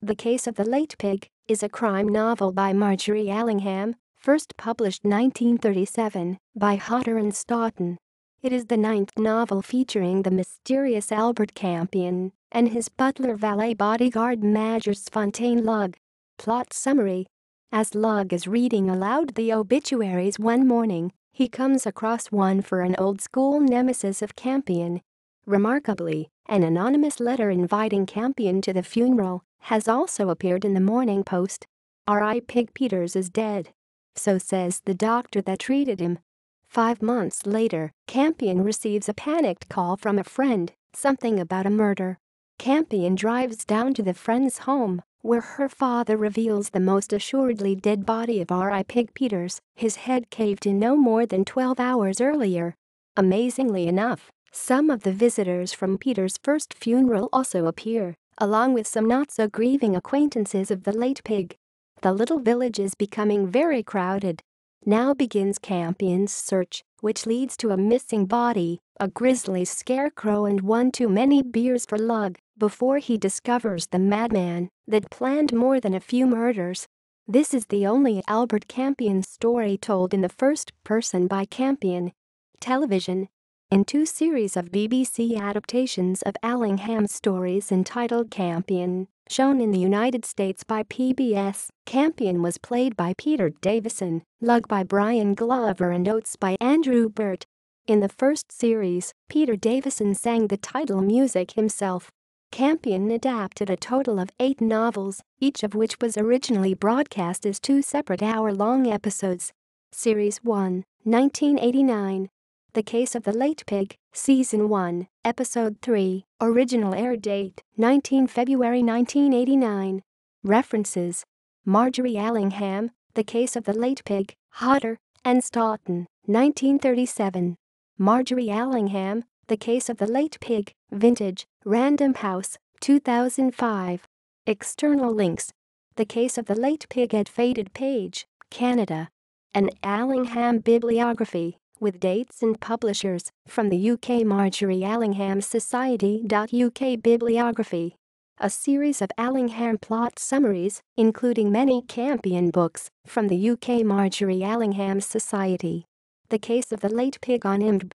The Case of the Late Pig is a crime novel by Margery Allingham, first published 1937 by Hodder Stoughton. It is the 9th novel featuring the mysterious Albert Campion and his butler valet bodyguard Magersfontein Lugg. Plot summary. As Lugg is reading aloud the obituaries one morning, he comes across one for an old-school nemesis of Campion. Remarkably, an anonymous letter inviting Campion to the funeral has also appeared in the Morning Post. R.I. Pig Peters is dead. So says the doctor that treated him. 5 months later, Campion receives a panicked call from a friend, something about a murder. Campion drives down to the friend's home, where her father reveals the most assuredly dead body of R.I. Pig Peters, his head caved in no more than 12 hours earlier. Amazingly enough, some of the visitors from Peter's first funeral also appear, along with some not-so-grieving acquaintances of the late pig. The little village is becoming very crowded. Now begins Campion's search, which leads to a missing body, a grisly scarecrow and one too many beers for Lugg, before he discovers the madman that planned more than a few murders. This is the only Albert Campion story told in the first person by Campion. Television. In 2 series of BBC adaptations of Allingham's stories entitled Campion, shown in the United States by PBS, Campion was played by Peter Davison, Lugg by Brian Glover and Oates by Andrew Burt. In the first series, Peter Davison sang the title music himself. Campion adapted a total of 8 novels, each of which was originally broadcast as 2 separate hour-long episodes. Series 1, 1989. The Case of the Late Pig, Season 1, Episode 3, original air date, 19 February 1989. References. Margery Allingham, The Case of the Late Pig, Hodder Stoughton, 1937. Margery Allingham, The Case of the Late Pig, Vintage, Random House, 2005. External links. The Case of the Late Pig at Faded Page, Canada. An Allingham bibliography, with dates and publishers, from the UK Margery Allingham Society.uk Bibliography. A series of Allingham plot summaries, including many Campion books, from the UK Margery Allingham Society. The Case of the Late Pig on IMDb.